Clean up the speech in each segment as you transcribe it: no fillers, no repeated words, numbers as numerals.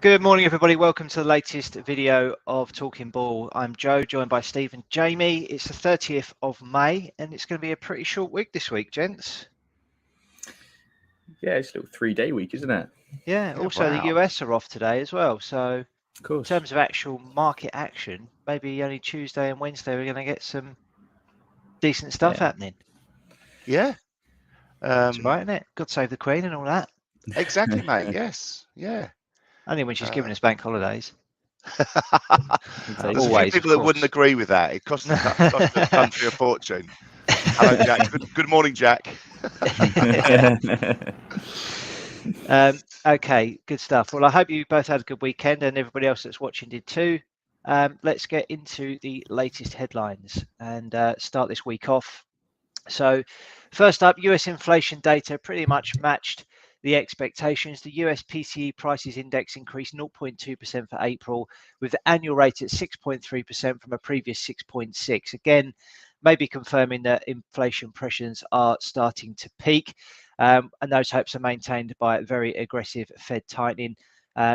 Good morning, everybody. Welcome to the latest video of Talking Ball. I'm Joe, joined by Steve and Jamie. It's the 30th of May, and it's going to be a pretty short week this week, gents. Yeah, it's a little 3-day week, isn't it? Yeah, also the US are off today as well. So Of course. in terms of actual market action, maybe only Tuesday and Wednesday we're going to get some decent stuff happening. Yeah. That's right, isn't it? God save the Queen and all that. Exactly, mate. Yes. Yeah. Only when she's giving us bank holidays. There's Always, a few people that wouldn't agree with that. It costs the country a fortune. Hello, Jack. Good morning, Jack. Okay, good stuff. Well, I hope you both had a good weekend and everybody else that's watching did too. Let's get into the latest headlines and start this week off. So first up, US inflation data pretty much matched the expectations. The US PCE prices index increased 0.2% for April, with the annual rate at 6.3% from a previous 6.6. Again, maybe confirming that inflation pressures are starting to peak. And those hopes are maintained by very aggressive Fed tightening,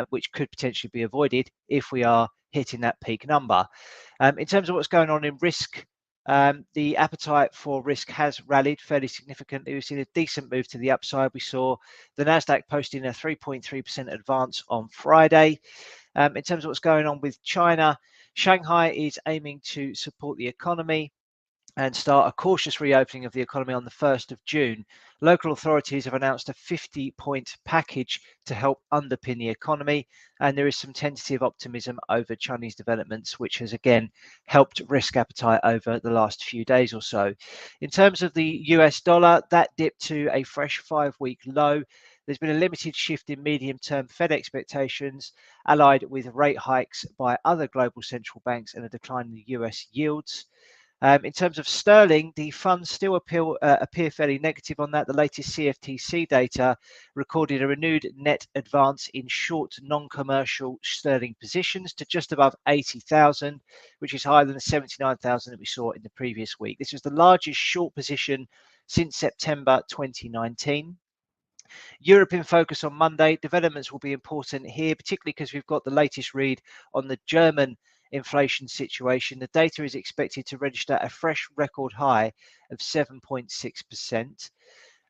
which could potentially be avoided if we are hitting that peak number. In terms of what's going on in risk, the appetite for risk has rallied fairly significantly. We've seen a decent move to the upside. We saw the Nasdaq posting a 3.3% advance on Friday. In terms of what's going on with China, Shanghai is aiming to support the economy and start a cautious reopening of the economy on the 1st of June. Local authorities have announced a 50-point package to help underpin the economy, and there is some tentative optimism over Chinese developments, which has again helped risk appetite over the last few days or so. In terms of the US dollar, that dipped to a fresh 5-week low. There's been a limited shift in medium-term Fed expectations, allied with rate hikes by other global central banks and a decline in the US yields. In terms of sterling, the funds still appear fairly negative on that. The latest CFTC data recorded a renewed net advance in short non-commercial sterling positions to just above 80,000, which is higher than the 79,000 that we saw in the previous week. This was the largest short position since September 2019. Europe in focus on Monday. Developments will be important here, particularly because we've got the latest read on the German inflation situation. The data is expected to register a fresh record high of 7.6%.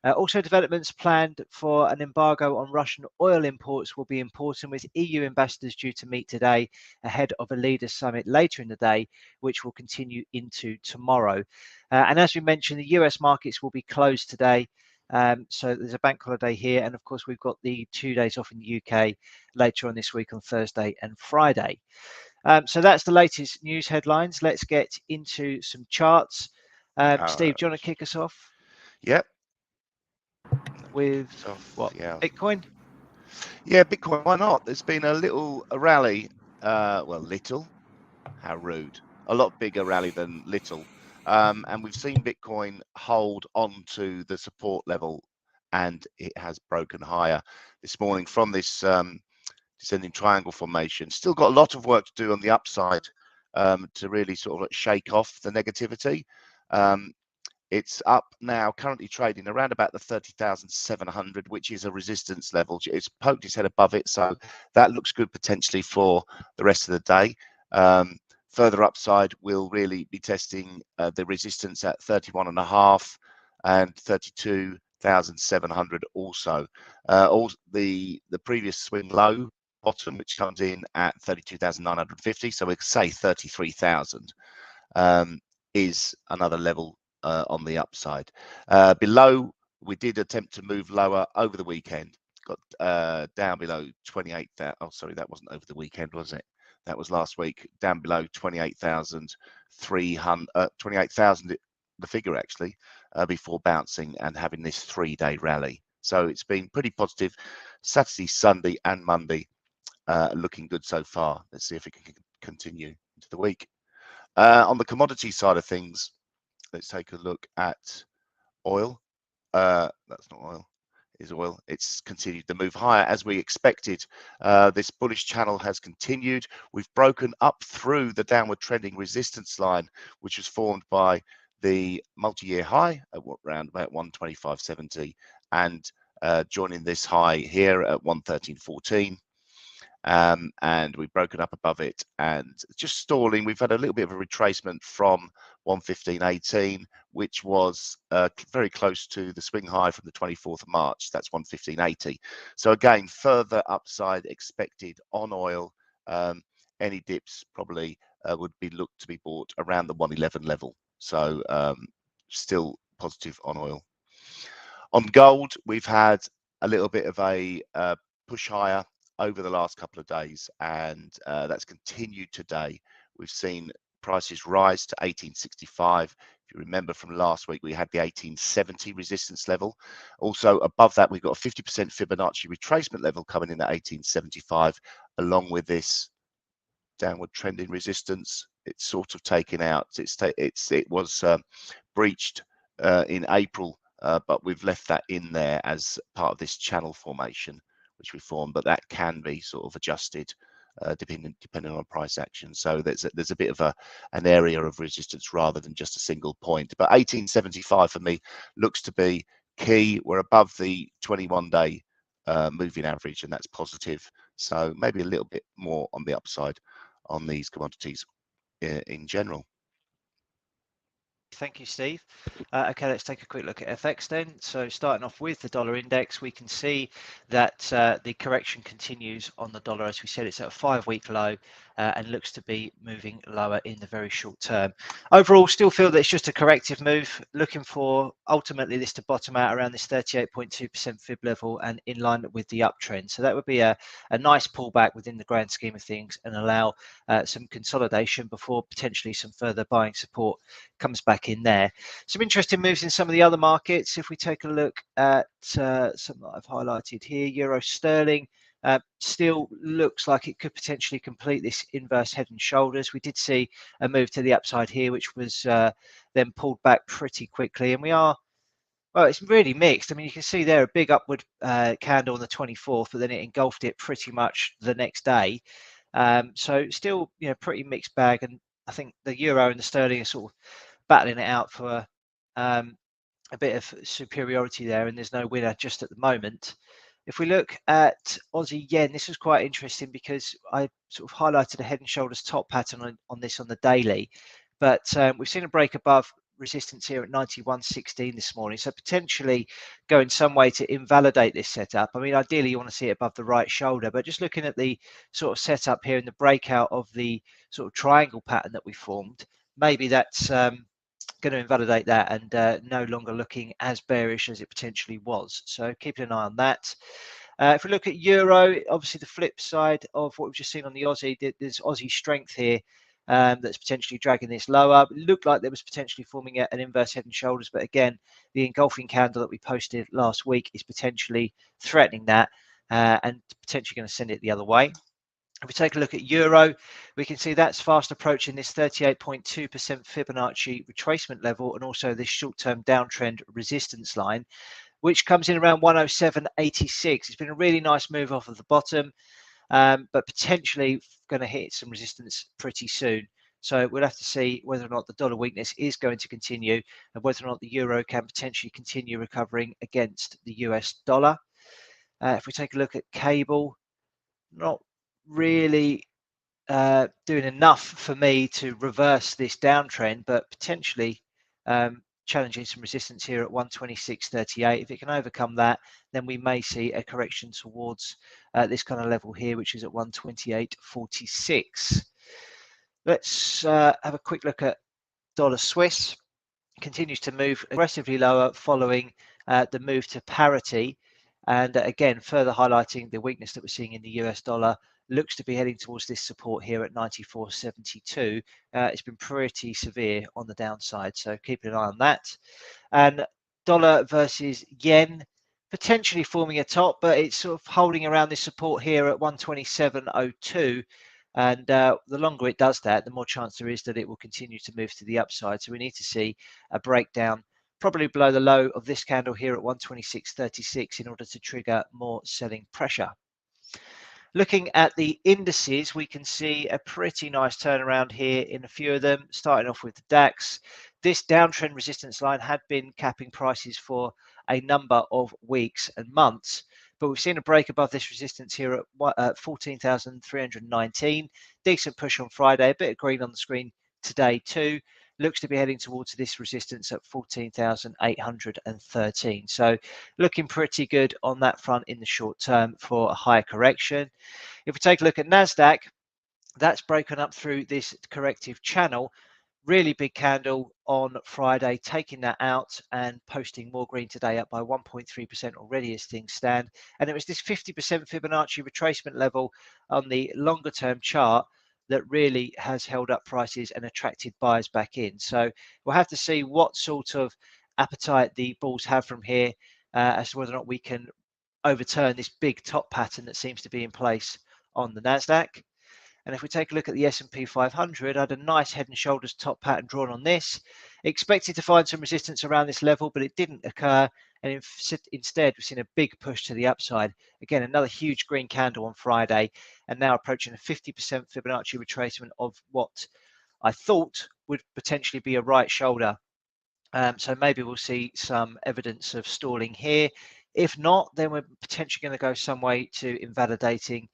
Also, developments planned for an embargo on Russian oil imports will be important, with EU ambassadors due to meet today ahead of a leaders summit later in the day, which will continue into tomorrow. And as we mentioned, the US markets will be closed today. So there's a bank holiday here, and of course we've got the 2 days off in the UK later on this week on Thursday and Friday. So that's the latest news headlines. Let's get into some charts. Steve, do you want to kick us off? Yep. With what? Yeah. Bitcoin? Yeah, Bitcoin. Why not? There's been a rally. Well, little. How rude. A lot bigger rally than little. And we've seen Bitcoin hold on to the support level, and it has broken higher this morning from this descending triangle formation. Still got a lot of work to do on the upside to really sort of shake off the negativity. It's up now, currently trading around about the 30,700, which is a resistance level. It's poked its head above it, so that looks good potentially for the rest of the day. Further upside, we'll really be testing the resistance at 31.5 and 32,700 also. The previous swing low bottom, which comes in at 32,950, so we say 33,000 is another level on the upside. Below, we did attempt to move lower over the weekend. Got down below 28,000. Oh, sorry, that wasn't over the weekend, was it? That was last week. Down below 28,300, 28,000, the figure actually, before bouncing and having this 3-day rally. So it's been pretty positive. Saturday, Sunday, and Monday looking good so far. Let's see if it can continue into the week. On the commodity side of things, let's take a look at oil. That's not oil, it is oil. It's continued to move higher as we expected. This bullish channel has continued. We've broken up through the downward trending resistance line, which was formed by the multi-year high at around about 125.70 and joining this high here at 113.14. and we've broken up above it and just stalling. We've had a little bit of a retracement from 115.18, which was very close to the swing high from the 24th of March. That's 115.80. So again, further upside expected on oil. Any dips probably would be looked to be bought around the 111 level. So still positive on oil. On gold, we've had a little bit of a push higher over the last couple of days, and that's continued today. We've seen prices rise to 1865. If you remember from last week, we had the 1870 resistance level. Also above that, we've got a 50% Fibonacci retracement level coming in at 1875, along with this downward trending resistance. It's sort of taken out. It was breached in April, but we've left that in there as part of this channel formation which we formed, but that can be sort of adjusted depending on price action. So there's a bit of an area of resistance rather than just a single point. But 1875 for me looks to be key. We're above the 21-day moving average, and that's positive. So maybe a little bit more on the upside on these commodities in general. Thank you, Steve. Okay, let's take a quick look at FX then. So starting off with the dollar index, we can see that the correction continues on the dollar. As we said, it's at a 5-week low and looks to be moving lower in the very short term. Overall, still feel that it's just a corrective move, looking for ultimately this to bottom out around this 38.2% fib level and in line with the uptrend. So that would be a nice pullback within the grand scheme of things and allow some consolidation before potentially some further buying support comes back in there. Some interesting moves in some of the other markets. If we take a look at some that I've highlighted here, euro sterling still looks like it could potentially complete this inverse head and shoulders. We did see a move to the upside here, which was then pulled back pretty quickly, and we are, well, it's really mixed. I mean, you can see there a big upward candle on the 24th, but then it engulfed it pretty much the next day. So still, pretty mixed bag, and I think the euro and the sterling are sort of battling it out for a bit of superiority there, and there's no winner just at the moment. If we look at Aussie yen, this was quite interesting because I sort of highlighted a head and shoulders top pattern on this on the daily, but we've seen a break above resistance here at 91.16 this morning, so potentially going some way to invalidate this setup. I mean, ideally you want to see it above the right shoulder, but just looking at the sort of setup here and the breakout of the sort of triangle pattern that we formed, maybe that's going to invalidate that and no longer looking as bearish as it potentially was. So keeping an eye on that. If we look at euro, obviously the flip side of what we've just seen on the Aussie, there's Aussie strength here that's potentially dragging this lower. It looked like there was potentially forming an inverse head and shoulders, but again, the engulfing candle that we posted last week is potentially threatening that and potentially going to send it the other way. If we take a look at euro, we can see that's fast approaching this 38.2% Fibonacci retracement level and also this short-term downtrend resistance line, which comes in around 107.86. It's been a really nice move off of the bottom, but potentially going to hit some resistance pretty soon. So we'll have to see whether or not the dollar weakness is going to continue and whether or not the euro can potentially continue recovering against the US dollar. If we take a look at cable, not really doing enough for me to reverse this downtrend, but potentially challenging some resistance here at 126.38. If it can overcome that, then we may see a correction towards this kind of level here, which is at 128.46. Let's have a quick look at dollar Swiss. It continues to move aggressively lower following the move to parity, and again further highlighting the weakness that we're seeing in the US dollar. Looks to be heading towards this support here at 94.72. It's been pretty severe on the downside, so keeping an eye on that. And dollar versus yen, potentially forming a top, but it's sort of holding around this support here at 127.02. And the longer it does that, the more chance there is that it will continue to move to the upside. So we need to see a breakdown probably below the low of this candle here at 126.36 in order to trigger more selling pressure. Looking at the indices, we can see a pretty nice turnaround here in a few of them, starting off with the DAX. This downtrend resistance line had been capping prices for a number of weeks and months, but we've seen a break above this resistance here at 14,319. Decent push on Friday, a bit of green on the screen today too. Looks to be heading towards this resistance at 14,813. So looking pretty good on that front in the short term for a higher correction. If we take a look at NASDAQ, that's broken up through this corrective channel. Really big candle on Friday, taking that out and posting more green today, up by 1.3% already as things stand. And it was this 50% Fibonacci retracement level on the longer term chart that really has held up prices and attracted buyers back in. So we'll have to see what sort of appetite the bulls have from here as to whether or not we can overturn this big top pattern that seems to be in place on the NASDAQ. And if we take a look at the S&P 500, I had a nice head and shoulders top pattern drawn on this. Expected to find some resistance around this level, but it didn't occur. And instead, we've seen a big push to the upside. Again, another huge green candle on Friday, and now approaching a 50% Fibonacci retracement of what I thought would potentially be a right shoulder. So maybe we'll see some evidence of stalling here. If not, then we're potentially going to go some way to invalidating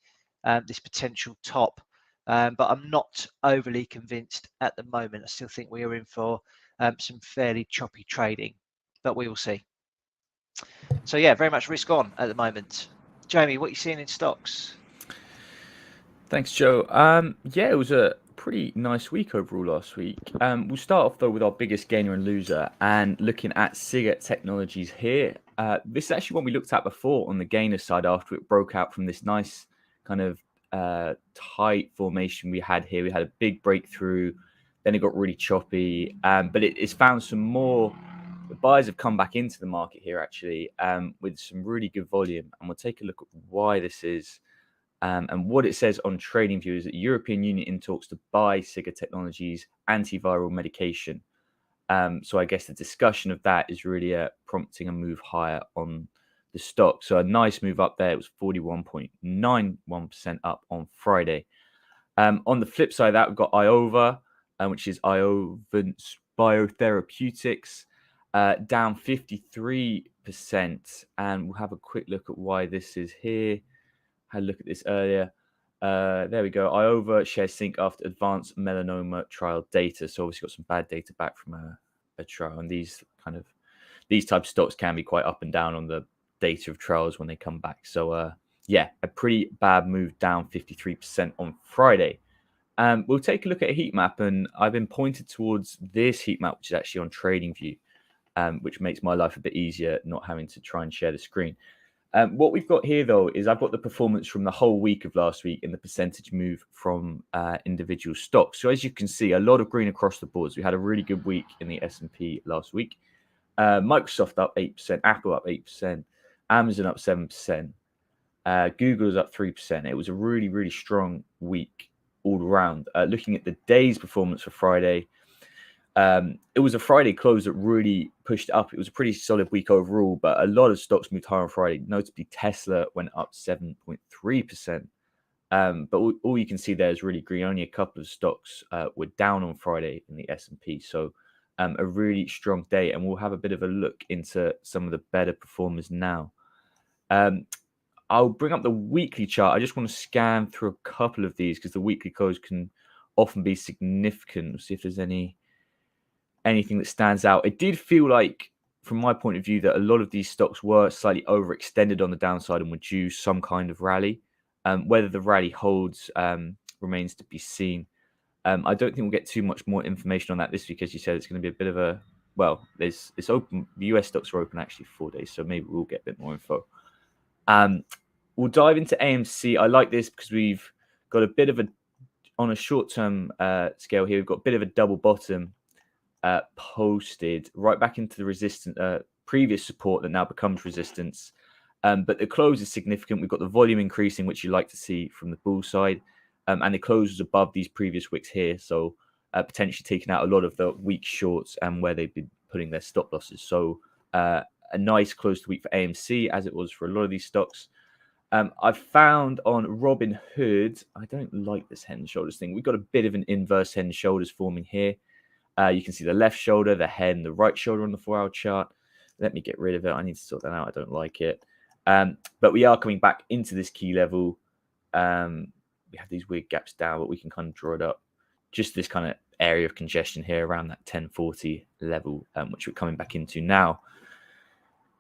this potential top. But I'm not overly convinced at the moment. I still think we are in for some fairly choppy trading, but we will see. So yeah, very much risk on at the moment. Jamie, what are you seeing in stocks? Thanks, Joe. Yeah, it was a pretty nice week overall last week. We'll start off though with our biggest gainer and loser, and looking at Cigar Technologies here. This is actually one we looked at before on the gainer side after it broke out from this nice kind of tight formation we had here. We had a big breakthrough, then it got really choppy, but it's found some more. The buyers have come back into the market here actually with some really good volume, and we'll take a look at why this is. And what it says on TradingView is that the European Union in talks to buy Cigar Technologies antiviral medication. So I guess the discussion of that is really prompting a move higher on the stock. So a nice move up there. It was 41.91% up on Friday. On the flip side of that, we've got Iova, which is Iovance Biotherapeutics, down 53%. And we'll have a quick look at why this is here. Had a look at this earlier. There we go. Iova shares sink after advanced melanoma trial data. So obviously got some bad data back from a trial. And these type of stocks can be quite up and down on the data of trials when they come back. So yeah, a pretty bad move, down 53% on Friday. We'll take a look at a heat map, and I've been pointed towards this heat map, which is actually on TradingView, which makes my life a bit easier not having to try and share the screen. What we've got here, though, is I've got the performance from the whole week of last week and the percentage move from individual stocks. So as you can see, a lot of green across the boards. We had a really good week in the S&P last week. Microsoft up 8%, Apple up 8%, Amazon up 7%, Google is up 3%. It was a really, really strong week all around. Looking at the day's performance for Friday, it was a Friday close that really pushed up. It was a pretty solid week overall, but a lot of stocks moved higher on Friday. Notably, Tesla went up 7.3%. But all you can see there is really green. Only a couple of stocks were down on Friday in the S&P. So a really strong day, and we'll have a bit of a look into some of the better performers now. I'll bring up the weekly chart. I just want to scan through a couple of these because the weekly close can often be significant. We'll see if there's anything that stands out. It did feel like, from my point of view, that a lot of these stocks were slightly overextended on the downside and were due some kind of rally. Whether the rally holds remains to be seen. I don't think we'll get too much more information on that this week. As you said, it's going to be a bit of a, well, it's open. The US stocks are open actually 4 days, so maybe we'll get a bit more info. We'll dive into AMC. I like this because we've got a bit of on a short-term scale here, we've got a bit of a double bottom posted right back into the resistance, previous support that now becomes resistance. But the close is significant. We've got the volume increasing, which you like to see from the bull side. And the close was above these previous wicks here. So potentially taking out a lot of the weak shorts and where they've been putting their stop losses. So a nice close to week for AMC, as it was for a lot of these stocks. I've found on Robinhood, I don't like this head and shoulders thing. We've got a bit of an inverse head and shoulders forming here. You can see the left shoulder, the head, and the right shoulder on the 4-hour chart. Let me get rid of it. I need to sort that out. I don't like it. But we are coming back into this key level. We have these weird gaps down, but we can kind of draw it up. Just this kind of area of congestion here around that 1040 level, which we're coming back into now.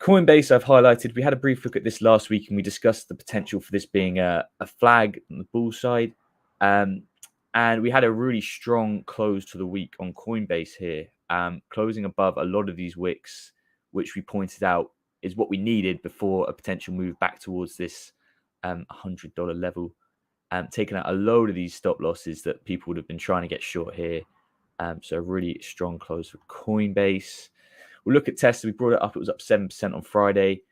Coinbase, I've highlighted. We had a brief look at this last week, and we discussed the potential for this being a flag on the bull side. And we had a really strong close to the week on Coinbase here, closing above a lot of these wicks, which we pointed out is what we needed before a potential move back towards this $100 level. Taking out a load of these stop losses that people would have been trying to get short here. So a really strong close for Coinbase. We'll look at Tesla. We brought it up. It was up 7% on Friday.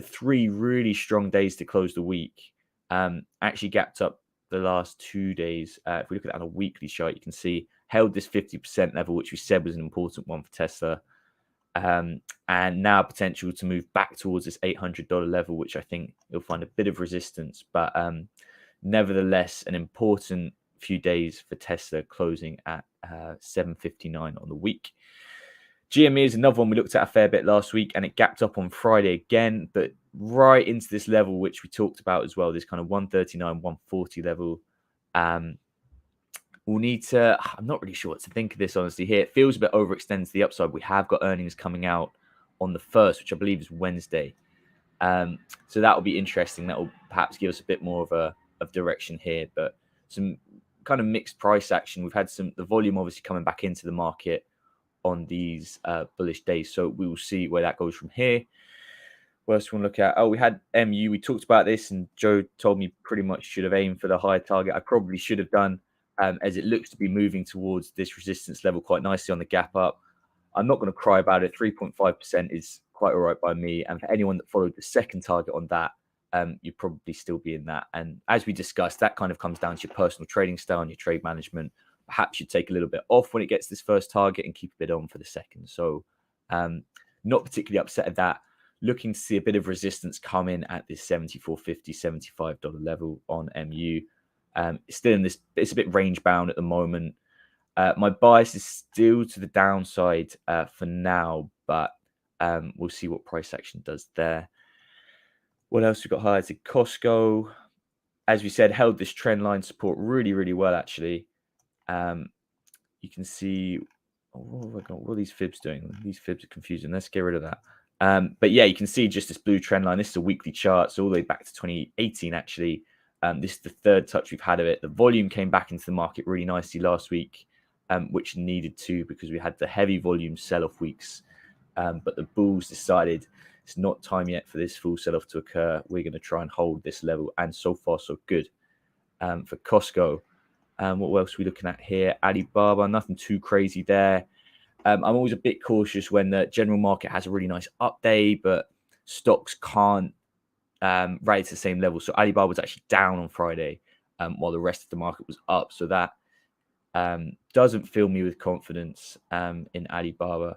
3 really strong days to close the week. Actually gapped up the last 2 days. If we look at that on a weekly chart, you can see held this 50% level, which we said was an important one for Tesla. And now potential to move back towards this $800 level, which I think you'll find a bit of resistance. But nevertheless, an important few days for Tesla, closing at 7.59 on the week. GME is another one we looked at a fair bit last week, and it gapped up on Friday again, but right into this level, which we talked about as well, this kind of 139, 140 level. We'll need to, I'm not really sure what to think of this, honestly, here. It feels a bit overextended to the upside. We have got earnings coming out on the 1st, which I believe is Wednesday. So that will be interesting. That will perhaps give us a bit more of direction here, but some kind of mixed price action. We've had the volume obviously coming back into the market on these bullish days. So we will see where that goes from here. What else do we want to look at? Oh, we had MU. We talked about this, and Joe told me pretty much should have aimed for the higher target. I probably should have done, as it looks to be moving towards this resistance level quite nicely on the gap up. I'm not going to cry about it. 3.5% is quite all right by me. And for anyone that followed the second target on that, you'd probably still be in that. And as we discussed, that kind of comes down to your personal trading style and your trade management. Perhaps you take a little bit off when it gets this first target and keep a bit on for the second. So not particularly upset at that. Looking to see a bit of resistance come in at this $74.50, $75 level on MU. Still in this, it's a bit range bound at the moment. My bias is still to the downside for now, but we'll see what price action does there. What else we've got highlighted? Costco, as we said, held this trend line support really, really well, actually. You can see, what are these fibs doing? These fibs are confusing. Let's get rid of that. But yeah, you can see just this blue trend line. This is a weekly chart, so all the way back to 2018, actually. This is the third touch we've had of it. The volume came back into the market really nicely last week, which needed to, because we had the heavy volume sell-off weeks. But the bulls decided it's not time yet for this full sell-off to occur. We're going to try and hold this level, and so far so good for Costco. What else are we looking at here? Alibaba, nothing too crazy there. I'm always a bit cautious when the general market has a really nice up day, but stocks can't rally to the same level. So Alibaba was actually down on Friday, while the rest of the market was up. So that doesn't fill me with confidence in Alibaba.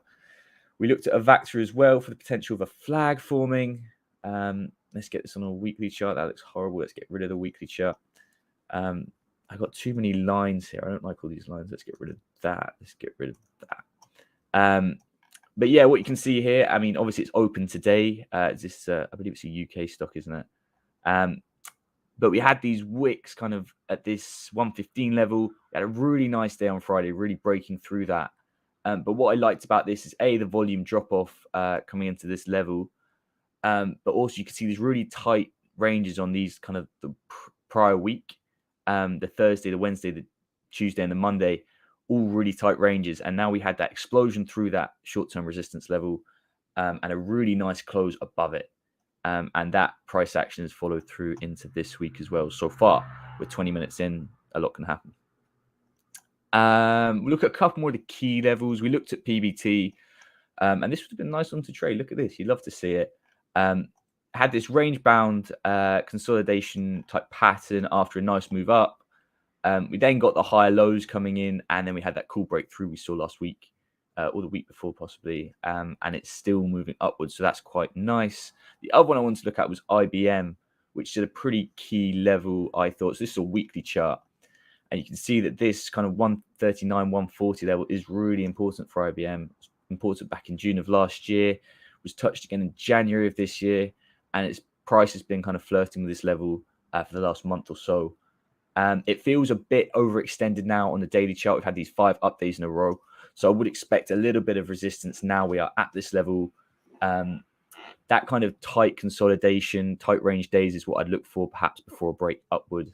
We looked at Avacta as well for the potential of a flag forming. Let's get this on a weekly chart. That looks horrible. Let's get rid of the weekly chart. I got too many lines here. I don't like all these lines. Let's get rid of that. Let's get rid of that. But yeah, what you can see here, I mean, obviously it's open today. This, I believe it's a UK stock, isn't it? But we had these wicks kind of at this 115 level. We had a really nice day on Friday, really breaking through that. But what I liked about this is the volume drop off coming into this level. But also you can see these really tight ranges on these kind of the prior week. The Thursday, the Wednesday, the Tuesday, and the Monday, all really tight ranges. And now we had that explosion through that short-term resistance level and a really nice close above it. And that price action has followed through into this week as well. So far, we're 20 minutes in, a lot can happen. We'll look at a couple more of the key levels. We looked at PBT, and this would have been a nice one to trade. Look at this. You'd love to see it. Had this range-bound consolidation type pattern after a nice move up. We then got the higher lows coming in, and then we had that cool breakthrough we saw last week, or the week before possibly, and it's still moving upwards, so that's quite nice. The other one I wanted to look at was IBM, which did a pretty key level, I thought. So this is a weekly chart, and you can see that this kind of 139, 140 level is really important for IBM. It was important back in June of last year, was touched again in January of this year, and it's price has been kind of flirting with this level for the last month or so. It feels a bit overextended now on the daily chart. We've had these 5 up days in a row. So I would expect a little bit of resistance now. We are at this level. That kind of tight consolidation, tight range days is what I'd look for perhaps before a break upward,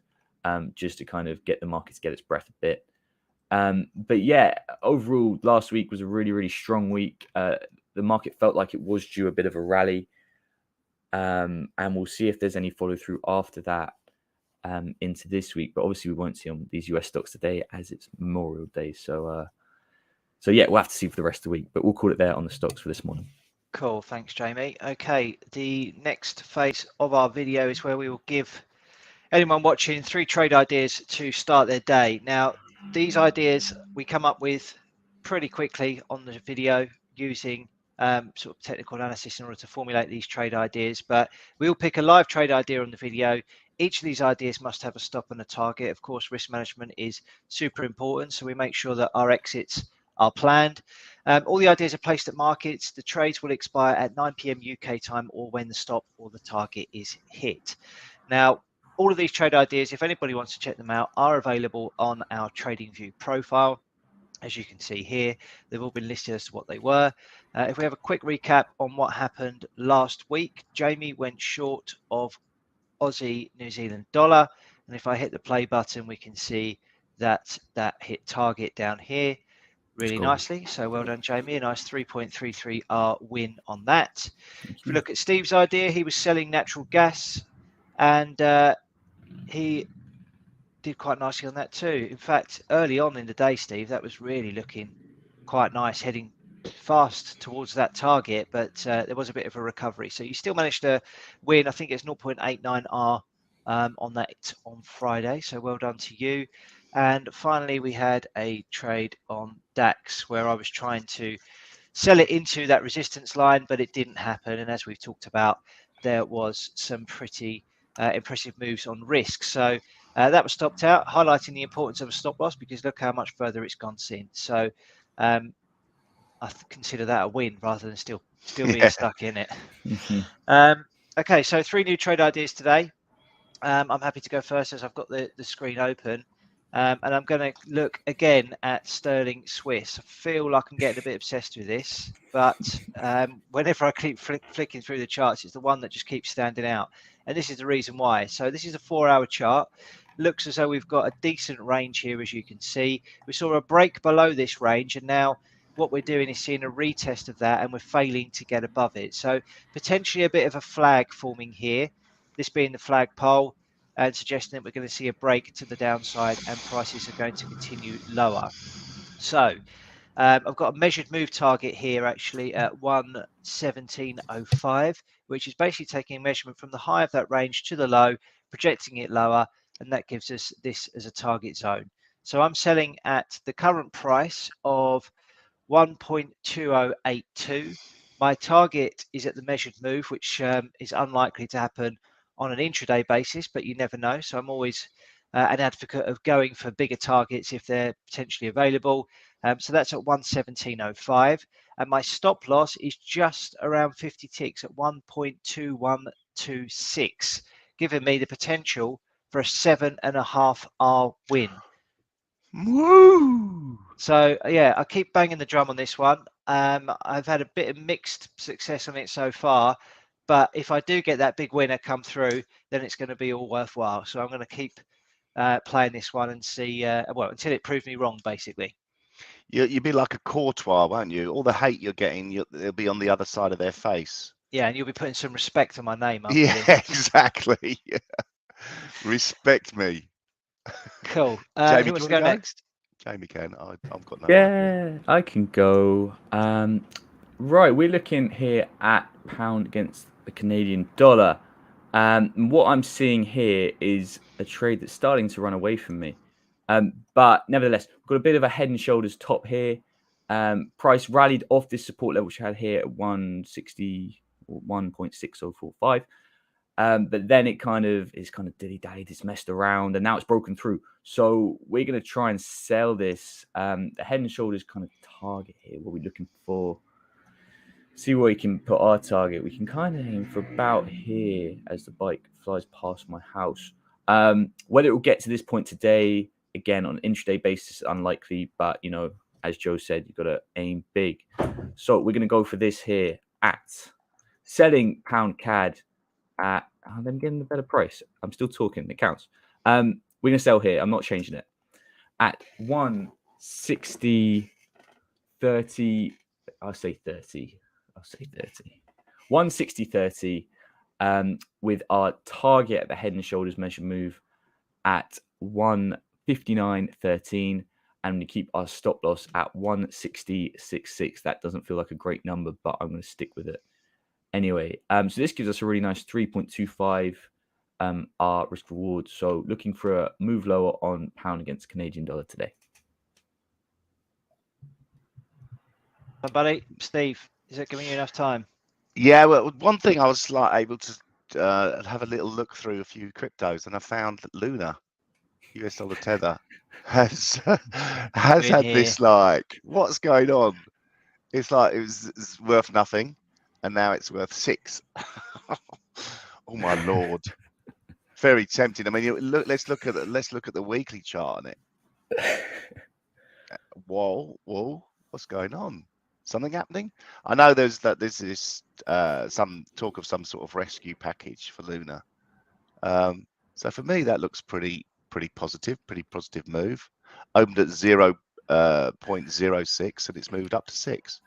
just to kind of get the market to get its breath a bit. But yeah, overall, last week was a really, really strong week. The market felt like it was due a bit of a rally. And we'll see if there's any follow through after that into this week. But obviously, we won't see on these US stocks today as it's Memorial Day. So yeah, we'll have to see for the rest of the week. But we'll call it there on the stocks for this morning. Cool. Thanks, Jamie. Okay, the next phase of our video is where we will give anyone watching 3 trade ideas to start their day. Now, these ideas we come up with pretty quickly on the video using sort of technical analysis in order to formulate these trade ideas, but we'll pick a live trade idea on the video. Each of these ideas must have a stop and a target. Of course, risk management is super important, so we make sure that our exits are planned. All the ideas are placed at markets. The trades will expire at 9 p.m. UK time or when the stop or the target is hit. Now, all of these trade ideas, if anybody wants to check them out, are available on our TradingView profile. As you can see here, they've all been listed as to what they were. If we have a quick recap on what happened last week, Jamie went short of Aussie New Zealand dollar. And if I hit the play button, we can see that that hit target down here really nicely. So well done, Jamie. A nice 3.33R win on that. If we look at Steve's idea, he was selling natural gas and he did quite nicely on that too. In fact, early on in the day, Steve, that was really looking quite nice, heading fast towards that target, but there was a bit of a recovery. So you still managed to win. I think it's 0.89R on that on Friday. So well done to you. And finally, we had a trade on DAX where I was trying to sell it into that resistance line, but it didn't happen. And as we've talked about, there was some pretty impressive moves on risk. So that was stopped out, highlighting the importance of a stop loss because look how much further it's gone since. So I consider that a win rather than still being stuck in it. Okay, so 3 new trade ideas today. I'm happy to go first as I've got the screen open. And I'm going to look again at sterling Swiss. I feel like I'm getting a bit obsessed with this, but whenever I keep flicking through the charts, it's the one that just keeps standing out. And this is the reason why. So this is a 4-hour chart. Looks as though we've got a decent range here, as you can see. We saw a break below this range, and now what we're doing is seeing a retest of that, and we're failing to get above it. So potentially a bit of a flag forming here, this being the flagpole, and suggesting that we're going to see a break to the downside and prices are going to continue lower. So I've got a measured move target here actually at 117.05, which is basically taking a measurement from the high of that range to the low, projecting it lower, and that gives us this as a target zone. So I'm selling at the current price of 1.2082. My target is at the measured move, which is unlikely to happen on an intraday basis, but you never know. So I'm always an advocate of going for bigger targets if they're potentially available. So that's at 117.05. And my stop loss is just around 50 ticks at 1.2126, giving me the potential for a 7.5R win. Woo! So yeah, I keep banging the drum on this one. I've had a bit of mixed success on it so far, but if I do get that big winner come through, then it's going to be all worthwhile. So I'm going to keep playing this one and see, well, until it proves me wrong, basically. You'd be like a courtois, won't you? All the hate you're getting, they'll be on the other side of their face. Yeah, and you'll be putting some respect on my name. Yeah, exactly. Yeah. Respect me. Cool. Jamie, Who wants to go next? Jamie can. I've got no idea. I can go. Right, we're looking here at pound against the Canadian dollar. What I'm seeing here is a trade that's starting to run away from me. But nevertheless, we've got a bit of a head and shoulders top here. Price rallied off this support level which I had here at 160 or 1.6045. But then it is dilly-dallied, it's messed around, and now it's broken through. So we're going to try and sell this. The head and shoulders kind of target here. What are we looking for? see where we can put our target. We can kind of aim for about here as the bike flies past my house. Whether it will get to this point today, again, on an intraday basis, unlikely. But, you know, as Joe said, you've got to aim big. So we're going to go for this here at selling pound CAD at, then getting a better price. I'm still talking, it counts. We're going to sell here. I'm not changing it. At 160, 30, I'll say 30. 160.30, with our target at the head and shoulders measure move at 159.13, and we keep our stop loss at 160.66. That doesn't feel like a great number, but I'm going to stick with it anyway. So this gives us a really nice 3.25 our risk reward. So looking for a move lower on pound against Canadian dollar today. Buddy, Steve, is it giving you enough time? Yeah, well, one thing I was like able to have a little look through a few cryptos, and I found that Luna, US dollar tether, has had this, like, what's going on? It's like it's worth nothing, and now it's worth 6. Oh my lord! Very tempting. I mean, let's look at the weekly chart on it. Whoa, what's going on? Something happening? I know there's some talk of some sort of rescue package for Luna. So for me, that looks pretty positive move. Opened at 0.06 and it's moved up to 6.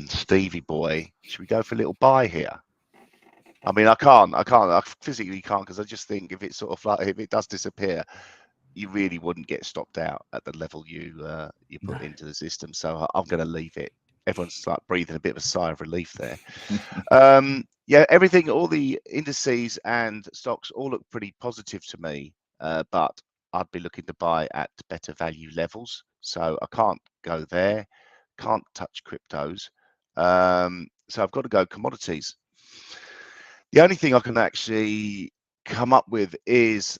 Stevie boy, should we go for a little buy here? I mean, I physically can't, because I just think if it's sort of like, if it does disappear, you really wouldn't get stopped out at the level you put into the system. So I'm going to leave it. Everyone's like breathing a bit of a sigh of relief there. Yeah, everything, all the indices and stocks all look pretty positive to me, but I'd be looking to buy at better value levels. So I can't go there, can't touch cryptos. So I've got to go commodities. The only thing I can actually come up with is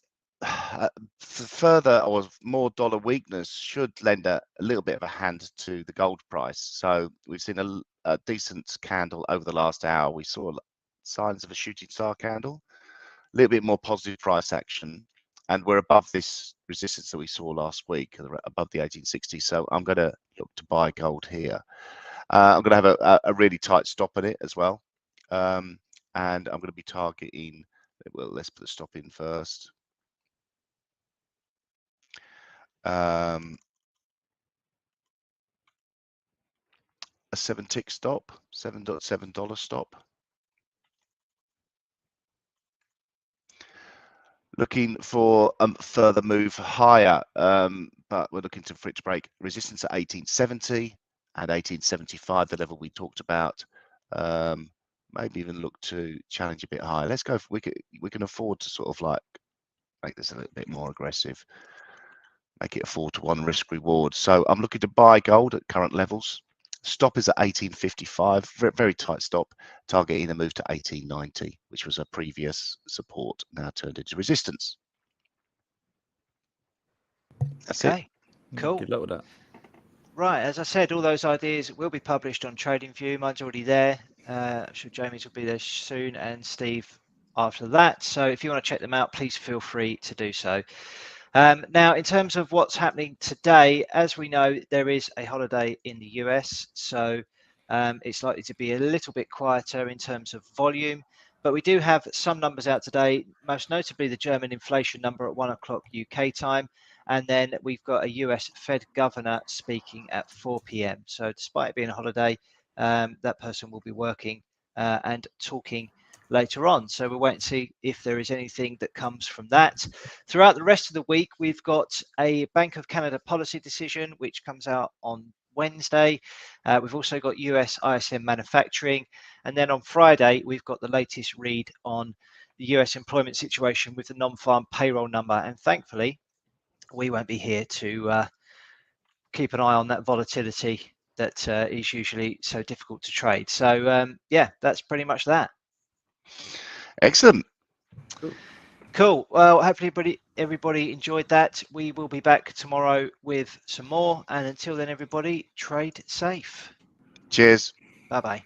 further or more dollar weakness should lend a little bit of a hand to the gold price. So we've seen a decent candle over the last hour. We saw signs of a shooting star candle, a little bit more positive price action, and we're above this resistance that we saw last week, above the 1860. So I'm going to look to buy gold here. I'm going to have a really tight stop on it as well, and I'm going to be targeting, well, let's put the stop in first. A 7-tick stop, $7.7 stop. Looking for a further move higher, but we're looking for it to break resistance at 1870 and 1875, the level we talked about. Maybe even look to challenge a bit higher. Let's go. We can afford to sort of like make this a little bit more aggressive. Make it a 4-to-1 risk reward. So I'm looking to buy gold at current levels. Stop is at 1855, very tight stop, targeting a move to 1890, which was a previous support, now turned into resistance. That's okay. it. Cool. Good luck with that. Right, as I said, all those ideas will be published on TradingView. Mine's already there. I'm sure Jamie's will be there soon, and Steve after that. So if you want to check them out, please feel free to do so. Now, in terms of what's happening today, as we know, there is a holiday in the US, so it's likely to be a little bit quieter in terms of volume. But we do have some numbers out today, most notably the German inflation number at 1 o'clock UK time. And then we've got a US Fed governor speaking at 4 p.m. So despite it being a holiday, that person will be working and talking later on. So we'll wait and see if there is anything that comes from that. Throughout the rest of the week, we've got a Bank of Canada policy decision, which comes out on Wednesday. We've also got US ISM manufacturing. And then on Friday, we've got the latest read on the US employment situation with the non-farm payroll number. And thankfully, we won't be here to keep an eye on that volatility that is usually so difficult to trade. So yeah, that's pretty much that. Excellent. Cool. Well, hopefully everybody enjoyed that. We will be back tomorrow with some more. And until then, everybody, trade safe. Cheers. Bye-bye.